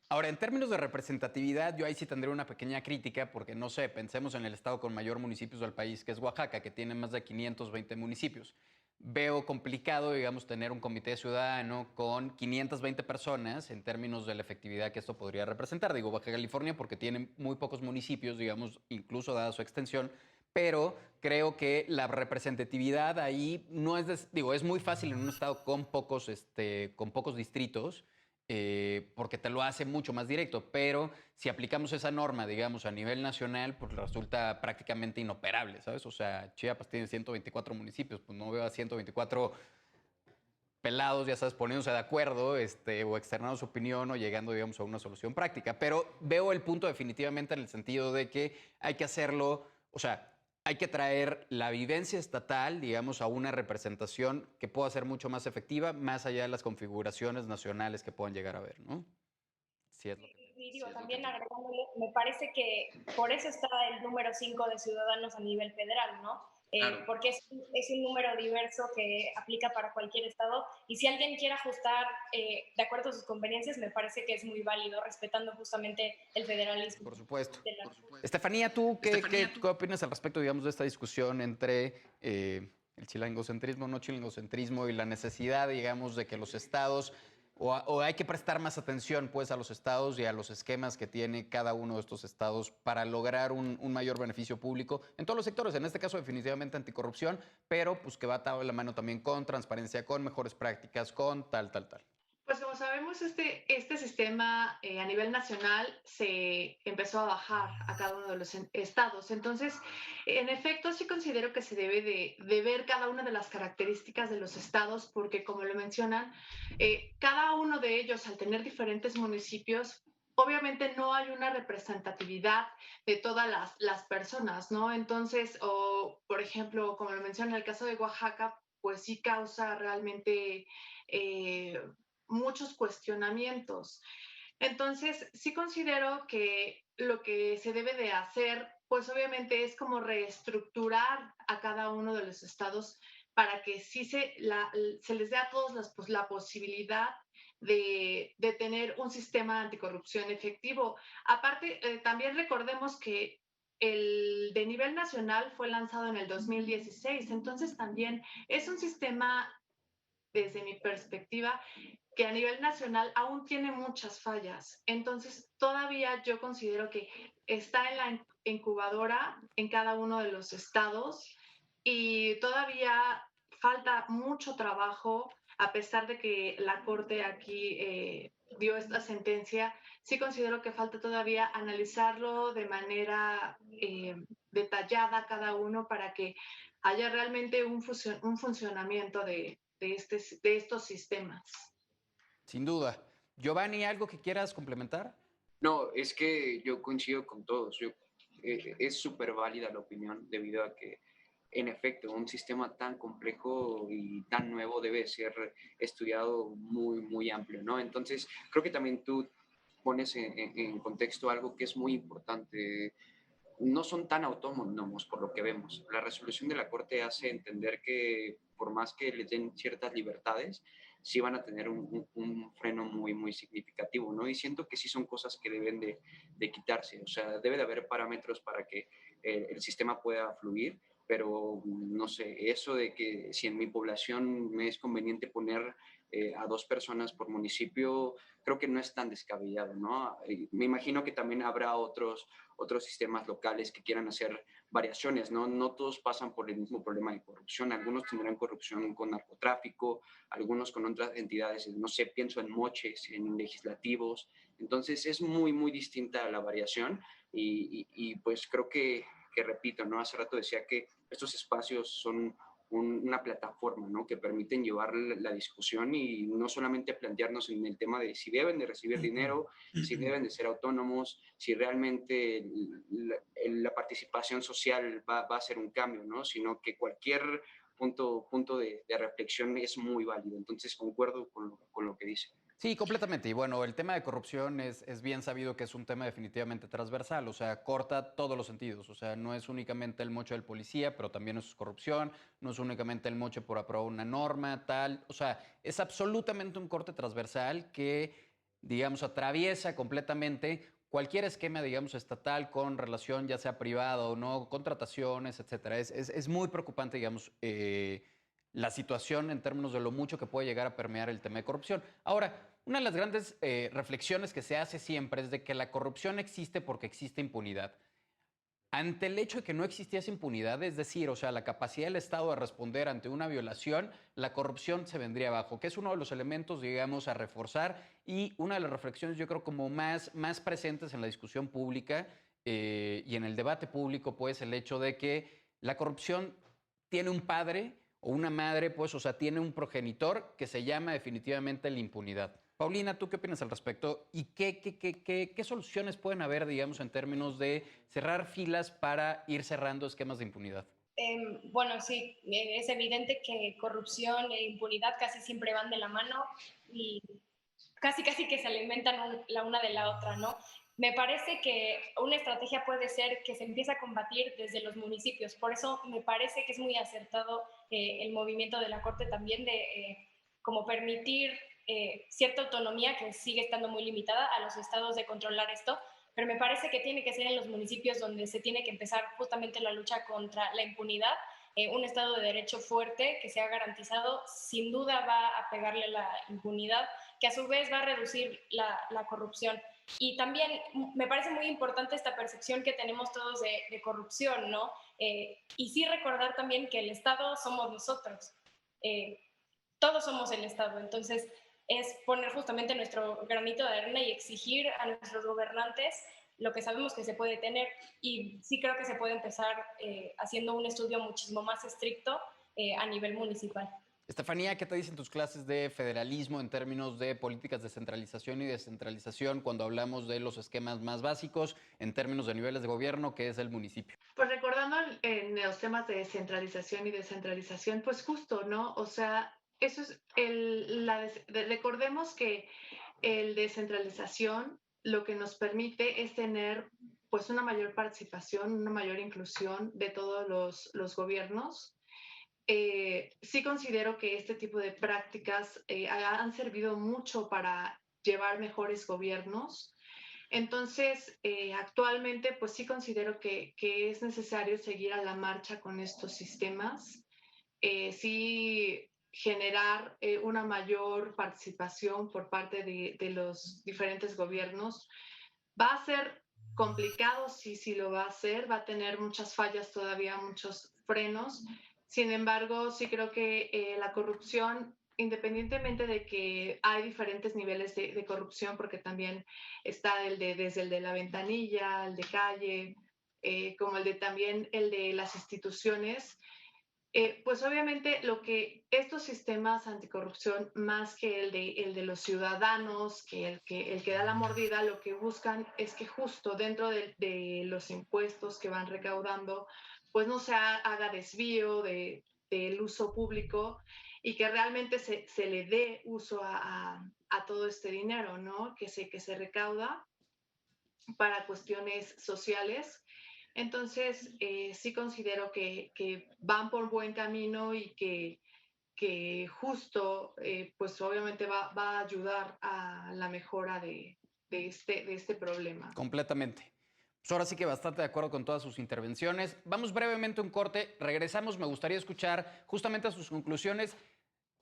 Ahora, en términos de representatividad, yo ahí sí tendré una pequeña crítica porque, no sé, pensemos en el estado con mayor municipios del país, que es Oaxaca, que tiene más de 520 municipios. Veo complicado, digamos, tener un comité ciudadano con 520 personas en términos de la efectividad que esto podría representar. Digo, Baja California porque tiene muy pocos municipios, digamos, incluso dada su extensión, pero creo que la representatividad ahí no es, digo, es muy fácil en un estado con pocos distritos, porque te lo hace mucho más directo, pero si aplicamos esa norma, digamos, a nivel nacional, pues resulta prácticamente inoperable, ¿sabes? O sea, Chiapas tiene 124 municipios, pues no veo a 124 pelados, ya sabes, poniéndose de acuerdo, o externando su opinión o llegando, digamos, a una solución práctica. Pero veo el punto definitivamente en el sentido de que hay que hacerlo, o sea, hay que traer la vivencia estatal, digamos, a una representación que pueda ser mucho más efectiva, más allá de las configuraciones nacionales que puedan llegar a ver, ¿no? Si es lo que Y digo, también agregándole, me parece que por eso está el número 5 de ciudadanos a nivel federal, ¿no? Claro. Porque es un número diverso que aplica para cualquier estado, y si alguien quiere ajustar de acuerdo a sus conveniencias, me parece que es muy válido, respetando justamente el federalismo. Por supuesto. De la... Estefanía, ¿tú qué opinas al respecto, digamos, de esta discusión entre el chilangocentrismo, no chilangocentrismo y la necesidad, digamos, de que los estados, o hay que prestar más atención, pues, a los estados y a los esquemas que tiene cada uno de estos estados para lograr un mayor beneficio público en todos los sectores? En este caso, definitivamente anticorrupción, pero pues que va atado de la mano también con transparencia, con mejores prácticas, con tal. Pues como sabemos, este sistema a nivel nacional se empezó a bajar a cada uno de los estados. Entonces, en efecto, sí considero que se debe de ver cada una de las características de los estados, porque como lo mencionan, cada uno de ellos, al tener diferentes municipios, obviamente no hay una representatividad de todas las personas, ¿no? Entonces, o por ejemplo, como lo mencionan, en el caso de Oaxaca, pues sí causa realmente... muchos cuestionamientos. Entonces, sí considero que lo que se debe de hacer, pues obviamente es como reestructurar a cada uno de los estados para que sí se les dé a todos la posibilidad de tener un sistema anticorrupción efectivo. Aparte, también recordemos que el de nivel nacional fue lanzado en el 2016, entonces también es un sistema desde mi perspectiva, que a nivel nacional aún tiene muchas fallas. Entonces, todavía yo considero que está en la incubadora en cada uno de los estados y todavía falta mucho trabajo, a pesar de que la Corte aquí dio esta sentencia. Sí considero que falta todavía analizarlo de manera detallada cada uno para que haya realmente un funcionamiento de estos sistemas. Sin duda. Giovanni, ¿algo que quieras complementar? No, es que yo coincido con todos. Es súper válida la opinión debido a que, en efecto, un sistema tan complejo y tan nuevo debe ser estudiado muy, muy amplio, ¿no? Entonces, creo que también tú pones en contexto algo que es muy importante. No son tan autónomos por lo que vemos. La resolución de la Corte hace entender que por más que les den ciertas libertades, sí van a tener un freno muy, muy significativo, ¿no? Y siento que sí son cosas que deben de quitarse. O sea, debe de haber parámetros para que el sistema pueda fluir, pero no sé, eso de que si en mi población me es conveniente poner a 2 personas por municipio, creo que no es tan descabellado, ¿no? Me imagino que también habrá otros sistemas locales que quieran hacer variaciones, ¿no? No todos pasan por el mismo problema de corrupción. Algunos tendrán corrupción con narcotráfico, algunos con otras entidades, no sé, pienso en moches, en legislativos. Entonces es muy, muy distinta la variación y pues creo que, repito, ¿no? Hace rato decía que estos espacios son una plataforma, ¿no? Que permiten llevar la discusión y no solamente plantearnos en el tema de si deben de recibir dinero, si deben de ser autónomos, si realmente la participación social va a ser un cambio, ¿no? Sino que cualquier punto de reflexión es muy válido. Entonces concuerdo con lo que dice. Sí, completamente. Y bueno, el tema de corrupción es bien sabido que es un tema definitivamente transversal, o sea, corta todos los sentidos, o sea, no es únicamente el moche del policía, pero también es corrupción, no es únicamente el moche por aprobar una norma, tal, o sea, es absolutamente un corte transversal que, digamos, atraviesa completamente cualquier esquema, digamos, estatal con relación, ya sea privada o no, contrataciones, etcétera. Es muy preocupante, digamos, la situación en términos de lo mucho que puede llegar a permear el tema de corrupción. Ahora, una de las grandes reflexiones que se hace siempre es de que la corrupción existe porque existe impunidad. Ante el hecho de que no existiese impunidad, es decir, o sea, la capacidad del Estado de responder ante una violación, la corrupción se vendría abajo, que es uno de los elementos, digamos, a reforzar y una de las reflexiones, yo creo, como más presentes en la discusión pública y en el debate público, pues el hecho de que la corrupción tiene un padre o una madre, pues, o sea, tiene un progenitor que se llama definitivamente la impunidad. Paulina, ¿tú qué opinas al respecto? ¿Y qué soluciones pueden haber, digamos, en términos de cerrar filas para ir cerrando esquemas de impunidad? Bueno, sí, es evidente que corrupción e impunidad casi siempre van de la mano y casi que se alimentan la una de la otra, ¿no? Me parece que una estrategia puede ser que se empiece a combatir desde los municipios. Por eso me parece que es muy acertado el movimiento de la Corte también de como permitir cierta autonomía que sigue estando muy limitada a los estados de controlar esto, pero me parece que tiene que ser en los municipios donde se tiene que empezar justamente la lucha contra la impunidad. Un Estado de Derecho fuerte que sea garantizado sin duda va a pegarle a la impunidad, que a su vez va a reducir la corrupción. Y también me parece muy importante esta percepción que tenemos todos de corrupción, ¿no? Y sí recordar también que el Estado somos nosotros. Todos somos el Estado, entonces es poner justamente nuestro granito de arena y exigir a nuestros gobernantes lo que sabemos que se puede tener y sí creo que se puede empezar haciendo un estudio muchísimo más estricto a nivel municipal. Estefanía, ¿qué te dicen tus clases de federalismo en términos de políticas de centralización y descentralización cuando hablamos de los esquemas más básicos en términos de niveles de gobierno, que es el municipio? Pues recordando en los temas de centralización y descentralización, pues justo, ¿no? O sea, eso es recordemos que el descentralización lo que nos permite es tener pues una mayor participación, una mayor inclusión de todos los gobiernos. Sí considero que este tipo de prácticas han servido mucho para llevar mejores gobiernos. Entonces, actualmente, pues sí considero que es necesario seguir a la marcha con estos sistemas. Sí generar una mayor participación por parte de los diferentes gobiernos. Va a ser complicado, sí, sí lo va a hacer, va a tener muchas fallas todavía, muchos frenos. Sin embargo, sí creo que la corrupción, independientemente de que hay diferentes niveles de corrupción, porque también está desde el de la ventanilla, el de calle, como el de también el de las instituciones, pues obviamente lo que estos sistemas anticorrupción, más que el de los ciudadanos, el que da la mordida, lo que buscan es que justo dentro de los impuestos que van recaudando, pues no se haga desvío del uso público y que realmente se le dé uso a todo este dinero, ¿no? Que se recauda para cuestiones sociales. Entonces, sí considero que van por buen camino y que justo, pues obviamente va a ayudar a la mejora de este problema. Completamente. Pues ahora sí que bastante de acuerdo con todas sus intervenciones. Vamos brevemente a un corte, regresamos, me gustaría escuchar justamente sus conclusiones.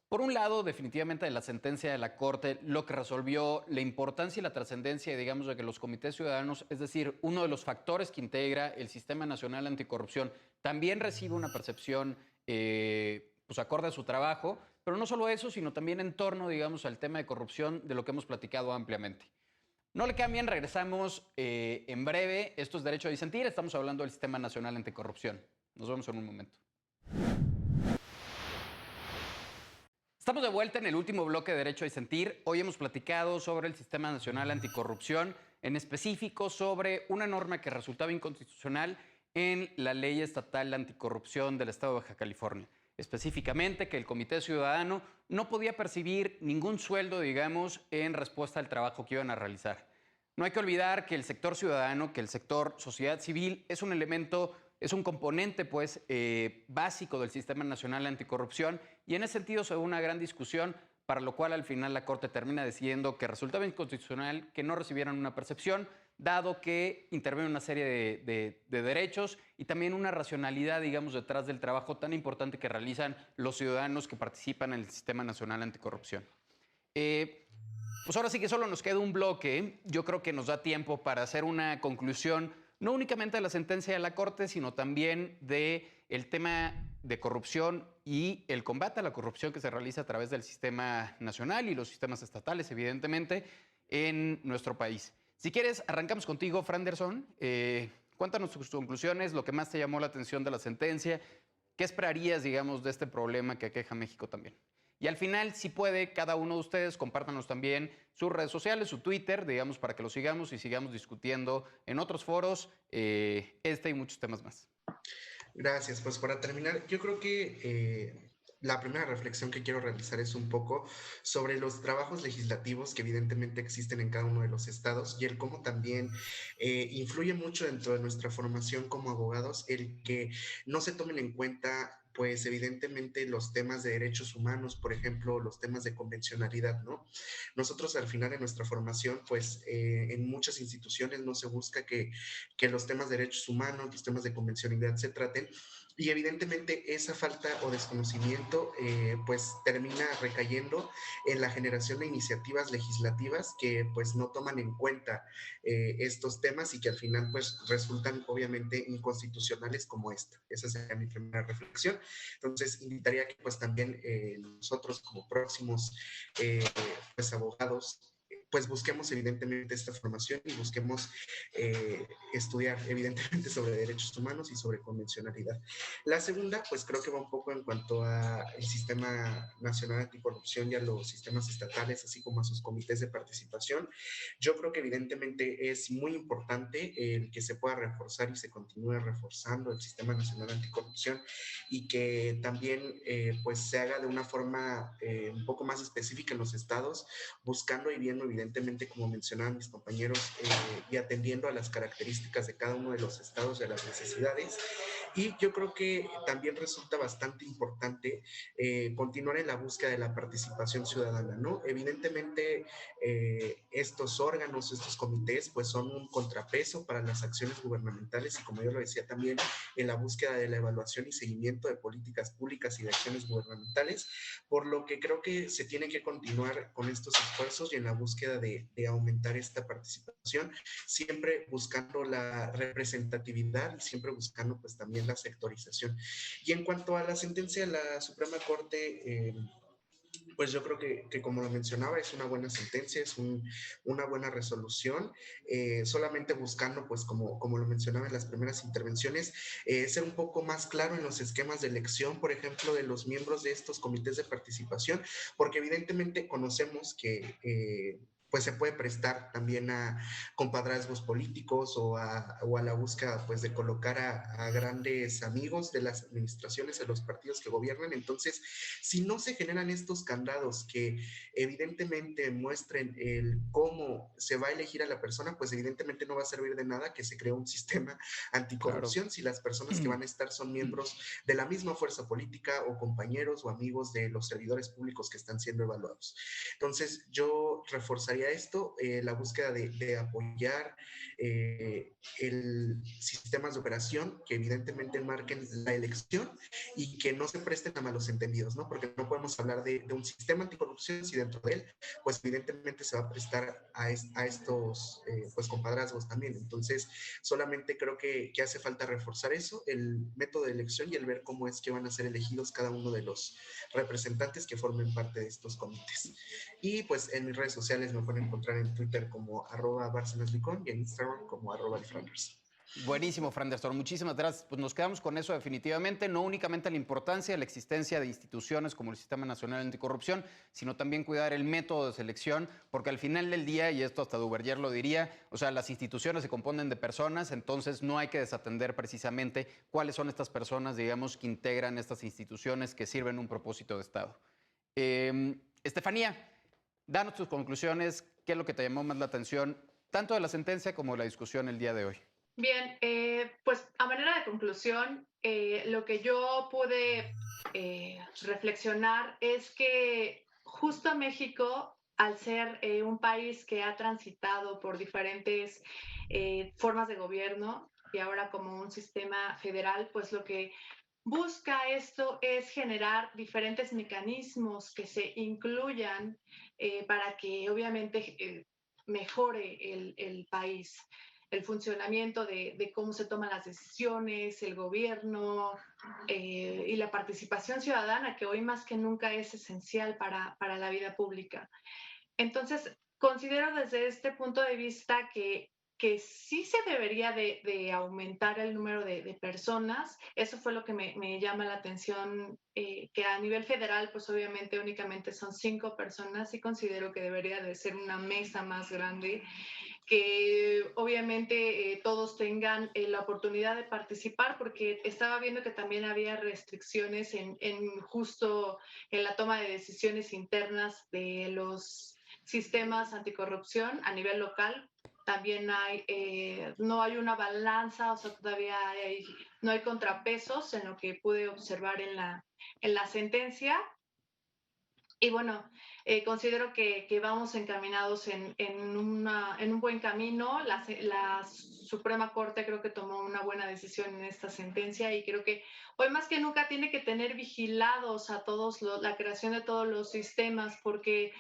Por un lado, definitivamente de la sentencia de la Corte, lo que resolvió, la importancia y la trascendencia, digamos, de que los comités ciudadanos, es decir, uno de los factores que integra el Sistema Nacional Anticorrupción, también recibe una percepción pues acorde a su trabajo, pero no solo eso, sino también en torno, digamos, al tema de corrupción de lo que hemos platicado ampliamente. No le cambien, regresamos en breve. Esto es Derecho a Disentir, estamos hablando del Sistema Nacional Anticorrupción. Nos vemos en un momento. Estamos de vuelta en el último bloque de Derecho a Disentir. Hoy hemos platicado sobre el Sistema Nacional Anticorrupción, en específico sobre una norma que resultaba inconstitucional en la Ley Estatal Anticorrupción del Estado de Baja California. Específicamente que el Comité Ciudadano no podía percibir ningún sueldo, digamos, en respuesta al trabajo que iban a realizar. No hay que olvidar que el sector ciudadano, que el sector sociedad civil es un elemento, es un componente pues básico del Sistema Nacional Anticorrupción y en ese sentido se da una gran discusión, para lo cual al final la Corte termina decidiendo que resultaba inconstitucional que no recibieran una percepción, dado que interviene una serie de derechos y también una racionalidad, digamos, detrás del trabajo tan importante que realizan los ciudadanos que participan en el Sistema Nacional Anticorrupción. Pues ahora sí que solo nos queda un bloque. Yo creo que nos da tiempo para hacer una conclusión, no únicamente de la sentencia de la Corte, sino también del tema de corrupción y el combate a la corrupción que se realiza a través del sistema nacional y los sistemas estatales, evidentemente, en nuestro país. Si quieres, arrancamos contigo, Franderson. Cuéntanos tus conclusiones, lo que más te llamó la atención de la sentencia. ¿Qué esperarías, digamos, de este problema que aqueja a México también? Y al final, si puede, cada uno de ustedes compártanos también sus redes sociales, su Twitter, digamos, para que lo sigamos y sigamos discutiendo en otros foros este y muchos temas más. Gracias. Pues para terminar, yo creo que la primera reflexión que quiero realizar es un poco sobre los trabajos legislativos que evidentemente existen en cada uno de los estados y el cómo también influye mucho dentro de nuestra formación como abogados el que no se tomen en cuenta pues evidentemente los temas de derechos humanos, por ejemplo, los temas de convencionalidad, ¿no? Nosotros al final de nuestra formación, pues en muchas instituciones no se busca que los temas de derechos humanos, los temas de convencionalidad se traten, y evidentemente esa falta o desconocimiento pues termina recayendo en la generación de iniciativas legislativas que pues no toman en cuenta estos temas y que al final pues resultan obviamente inconstitucionales como esta. Esa sería mi primera reflexión. Entonces invitaría que pues también nosotros como próximos pues abogados pues busquemos evidentemente esta formación y busquemos estudiar evidentemente sobre derechos humanos y sobre convencionalidad. La segunda, pues creo que va un poco en cuanto al Sistema Nacional Anticorrupción y a los sistemas estatales, así como a sus comités de participación. Yo creo que evidentemente es muy importante el que se pueda reforzar y se continúe reforzando el Sistema Nacional Anticorrupción y que también pues se haga de una forma un poco más específica en los estados, buscando y viendo evidentemente, como mencionaban mis compañeros, y atendiendo a las características de cada uno de los estados, de las necesidades, Y yo creo que también resulta bastante importante continuar en la búsqueda de la participación ciudadana, ¿no? Evidentemente, estos órganos, estos comités, pues son un contrapeso para las acciones gubernamentales y, como yo lo decía también, en la búsqueda de la evaluación y seguimiento de políticas públicas y de acciones gubernamentales, por lo que creo que se tiene que continuar con estos esfuerzos y en la búsqueda de aumentar esta participación, siempre buscando la representatividad y siempre buscando pues también la sectorización. Y en cuanto a la sentencia de la Suprema Corte, pues yo creo que como lo mencionaba, es una buena sentencia, es una buena resolución, solamente buscando, pues como lo mencionaba en las primeras intervenciones, ser un poco más claro en los esquemas de elección, por ejemplo, de los miembros de estos comités de participación, porque evidentemente conocemos que pues se puede prestar también a compadrazgos políticos o a la búsqueda pues de colocar a grandes amigos de las administraciones de los partidos que gobiernan. Entonces, si no se generan estos candados que evidentemente muestren el cómo se va a elegir a la persona, pues evidentemente no va a servir de nada que se cree un sistema Claro. anticorrupción si las personas que van a estar son miembros de la misma fuerza política o compañeros o amigos de los servidores públicos que están siendo evaluados. Entonces, yo reforzaría esto, la búsqueda de apoyar el sistemas de operación que evidentemente marquen la elección y que no se presten a malos entendidos, ¿no? Porque no podemos hablar de un sistema anticorrupción si dentro de él, pues evidentemente se va a prestar a estos, pues, compadrazgos también. Entonces, solamente creo que hace falta reforzar eso, el método de elección y el ver cómo es que van a ser elegidos cada uno de los representantes que formen parte de estos comités. Y pues en mis redes sociales me pueden encontrar en Twitter como @barcenaslicón y en Instagram como @lifranders. Buenísimo, Franderson. Muchísimas gracias. Pues nos quedamos con eso definitivamente, no únicamente la importancia de la existencia de instituciones como el Sistema Nacional Anticorrupción, sino también cuidar el método de selección, porque al final del día, y esto hasta Duverger lo diría, o sea, las instituciones se componen de personas, entonces no hay que desatender precisamente cuáles son estas personas, digamos, que integran estas instituciones que sirven un propósito de Estado. Estefanía, danos tus conclusiones, qué es lo que te llamó más la atención, tanto de la sentencia como de la discusión el día de hoy. Bien, pues a manera de conclusión, lo que yo pude reflexionar es que justo México, al ser un país que ha transitado por diferentes formas de gobierno y ahora como un sistema federal, pues lo que busca esto es generar diferentes mecanismos que se incluyan para que obviamente mejore el país, el funcionamiento de cómo se toman las decisiones, el gobierno y la participación ciudadana, que hoy más que nunca es esencial para la vida pública. Entonces, considero desde este punto de vista que sí se debería de aumentar el número de personas. Eso fue lo que me llama la atención, que a nivel federal, pues obviamente únicamente son 5 personas. Sí considero que debería de ser una mesa más grande, que obviamente todos tengan la oportunidad de participar, porque estaba viendo que también había restricciones en justo en la toma de decisiones internas de los sistemas anticorrupción a nivel local. También no hay una balanza, o sea, todavía no hay contrapesos en lo que pude observar en la sentencia. Y bueno, considero que vamos encaminados en un buen camino. La Suprema Corte creo que tomó una buena decisión en esta sentencia y creo que hoy más que nunca tiene que tener vigilados a todos la creación de todos los sistemas, porque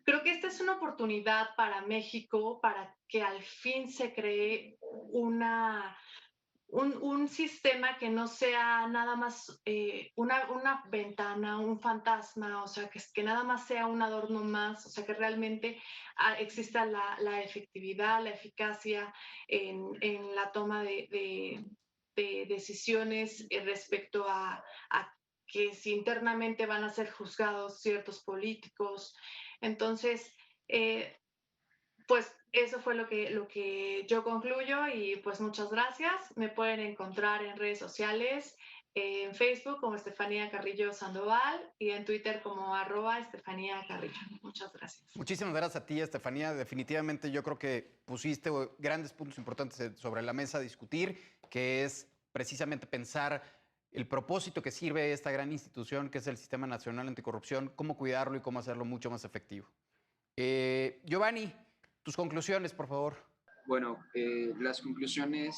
creo que esta es una oportunidad para México para que al fin se cree un sistema que no sea nada más una ventana, un fantasma, o sea, que nada más sea un adorno más, o sea, que realmente exista la efectividad, la eficacia en la toma de decisiones respecto a que si internamente van a ser juzgados ciertos políticos. Entonces, pues eso fue lo que yo concluyo y pues muchas gracias. Me pueden encontrar en redes sociales, en Facebook como Estefanía Carrillo Sandoval y en Twitter como @Estefanía Carrillo. Muchas gracias. Muchísimas gracias a ti, Estefanía. Definitivamente yo creo que pusiste grandes puntos importantes sobre la mesa a discutir, que es precisamente pensar el propósito que sirve esta gran institución que es el Sistema Nacional Anticorrupción, cómo cuidarlo y cómo hacerlo mucho más efectivo. Giovanni, tus conclusiones, por favor. Bueno, las conclusiones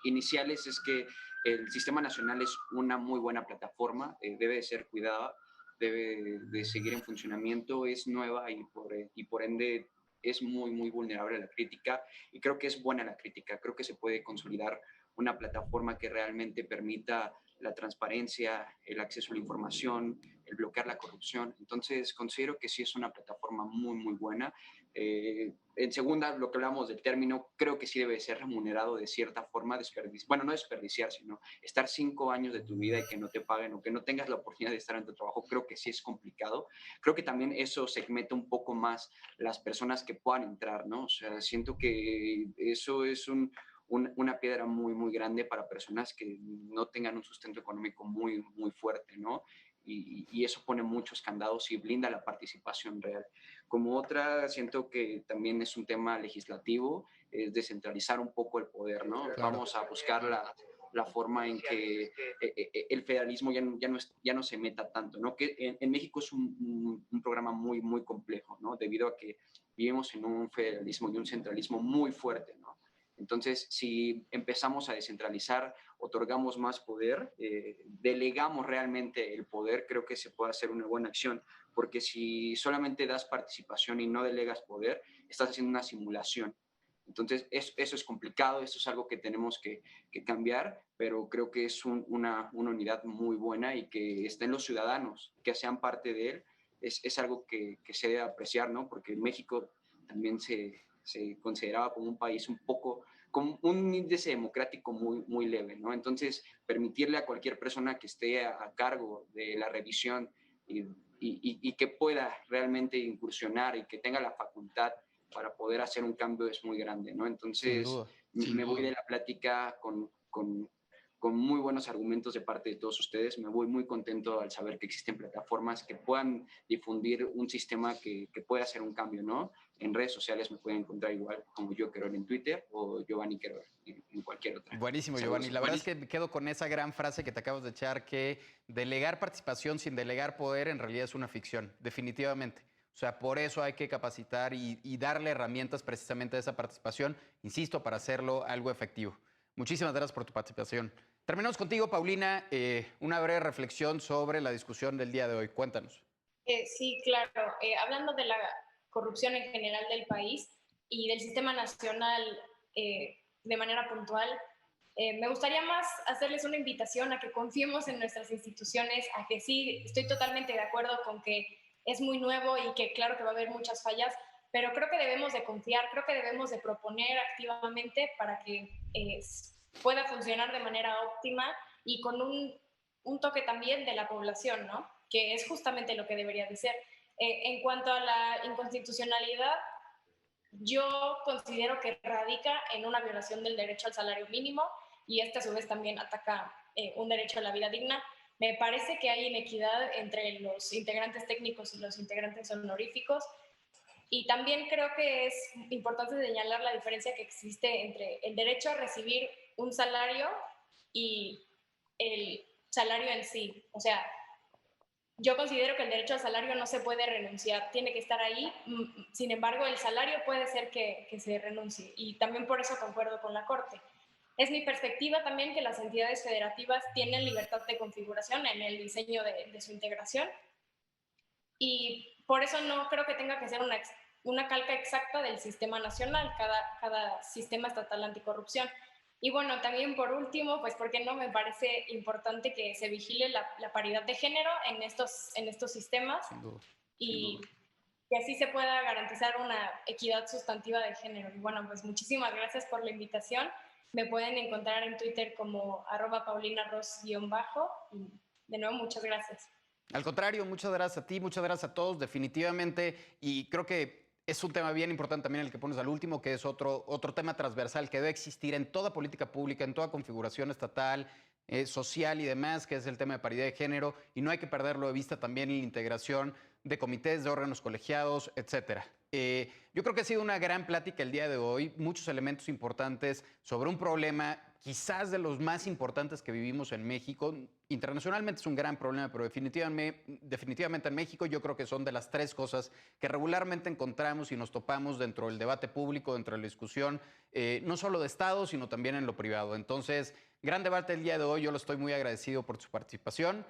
iniciales es que el Sistema Nacional es una muy buena plataforma, debe de ser cuidada, debe de seguir en funcionamiento, es nueva y por ende es muy, muy vulnerable a la crítica y creo que es buena la crítica, creo que se puede consolidar una plataforma que realmente permita la transparencia, el acceso a la información, el bloquear la corrupción. Entonces, considero que sí es una plataforma muy, muy buena. En segunda, lo que hablamos del término, creo que sí debe ser remunerado de cierta forma, bueno, no desperdiciar, sino estar 5 años de tu vida y que no te paguen o que no tengas la oportunidad de estar en tu trabajo, creo que sí es complicado. Creo que también eso segmenta un poco más las personas que puedan entrar, ¿no? O sea, siento que eso es una piedra muy, muy grande para personas que no tengan un sustento económico muy, muy fuerte, ¿no? Y eso pone muchos candados y blinda la participación real. Como otra, siento que también es un tema legislativo, es descentralizar un poco el poder, ¿no? Claro. Vamos a buscar la forma en que el federalismo ya no se meta tanto, ¿no? Que en México es un programa muy, muy complejo, ¿no? Debido a que vivimos en un federalismo y un centralismo muy fuerte, ¿no? Entonces, si empezamos a descentralizar, otorgamos más poder, delegamos realmente el poder, creo que se puede hacer una buena acción, porque si solamente das participación y no delegas poder, estás haciendo una simulación. Entonces, eso es complicado, eso es algo que tenemos que cambiar, pero creo que es una unidad muy buena y que estén los ciudadanos, que sean parte de él, es algo que se debe apreciar, ¿no? Porque México también se consideraba como un país como un índice democrático muy, muy leve, ¿no? Entonces, permitirle a cualquier persona que esté a cargo de la revisión y que pueda realmente incursionar y que tenga la facultad para poder hacer un cambio es muy grande, ¿no? Entonces, me voy de la plática con muy buenos argumentos de parte de todos ustedes. Me voy muy contento al saber que existen plataformas que puedan difundir un sistema que pueda hacer un cambio, ¿no? En redes sociales me pueden encontrar igual como yo Querol en Twitter o Giovanni Querol en cualquier otra. Buenísimo, Saludos. Giovanni. La verdad es que me quedo con esa gran frase que te acabas de echar, que delegar participación sin delegar poder en realidad es una ficción, definitivamente. O sea, por eso hay que capacitar y darle herramientas precisamente a esa participación, insisto, para hacerlo algo efectivo. Muchísimas gracias por tu participación. Terminamos contigo, Paulina, una breve reflexión sobre la discusión del día de hoy. Cuéntanos. Sí, claro. Hablando de la corrupción en general del país y del sistema nacional de manera puntual, me gustaría más hacerles una invitación a que confiemos en nuestras instituciones, a que sí, estoy totalmente de acuerdo con que es muy nuevo y que claro que va a haber muchas fallas, pero creo que debemos de confiar, creo que debemos de proponer activamente para que pueda funcionar de manera óptima y con un toque también de la población, ¿no? Que es justamente lo que debería de ser. En cuanto a la inconstitucionalidad, yo considero que radica en una violación del derecho al salario mínimo y este a su vez también ataca un derecho a la vida digna. Me parece que hay inequidad entre los integrantes técnicos y los integrantes honoríficos y también creo que es importante señalar la diferencia que existe entre el derecho a recibir un salario y el salario en sí. O sea, yo considero que el derecho al salario no se puede renunciar, tiene que estar ahí. Sin embargo, el salario puede ser que se renuncie y también por eso concuerdo con la Corte. Es mi perspectiva también que las entidades federativas tienen libertad de configuración en el diseño de su integración y por eso no creo que tenga que ser una calca exacta del sistema nacional, cada sistema estatal anticorrupción. Y bueno, también por último, pues porque no me parece importante que se vigile la paridad de género en estos sistemas y que así se pueda garantizar una equidad sustantiva de género. Y bueno, pues muchísimas gracias por la invitación. Me pueden encontrar en Twitter como @paulinarroz_ y de nuevo, muchas gracias. Al contrario, muchas gracias a ti, muchas gracias a todos, definitivamente. Y creo que es un tema bien importante también el que pones al último, que es otro tema transversal que debe existir en toda política pública, en toda configuración estatal, social y demás, que es el tema de paridad de género. Y no hay que perderlo de vista también en la integración de comités, de órganos colegiados, etcétera. Yo creo que ha sido una gran plática el día de hoy, muchos elementos importantes sobre un problema quizás de los más importantes que vivimos en México. Internacionalmente es un gran problema, pero definitivamente en México yo creo que son de las 3 cosas que regularmente encontramos y nos topamos dentro del debate público, dentro de la discusión, no solo de Estado, sino también en lo privado. Entonces, gran debate el día de hoy, yo lo estoy muy agradecido por su participación.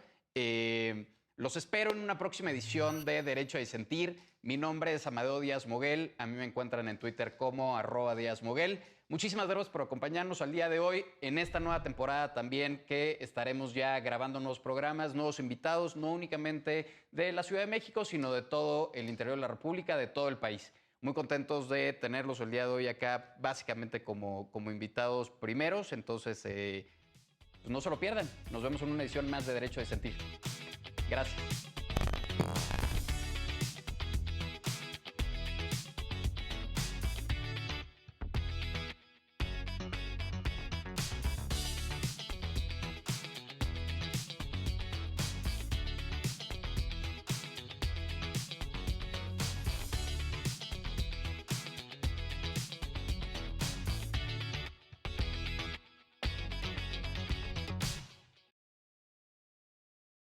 Los espero en una próxima edición de Derecho a Disentir. Mi nombre es Amadeo Díaz Moguel. A mí me encuentran en Twitter como @DíazMoguel. Muchísimas gracias por acompañarnos al día de hoy en esta nueva temporada también, que estaremos ya grabando nuevos programas, nuevos invitados, no únicamente de la Ciudad de México, sino de todo el interior de la República, de todo el país. Muy contentos de tenerlos el día de hoy acá, básicamente como invitados primeros. Entonces, pues no se lo pierdan. Nos vemos en una edición más de Derecho a Disentir. Gracias.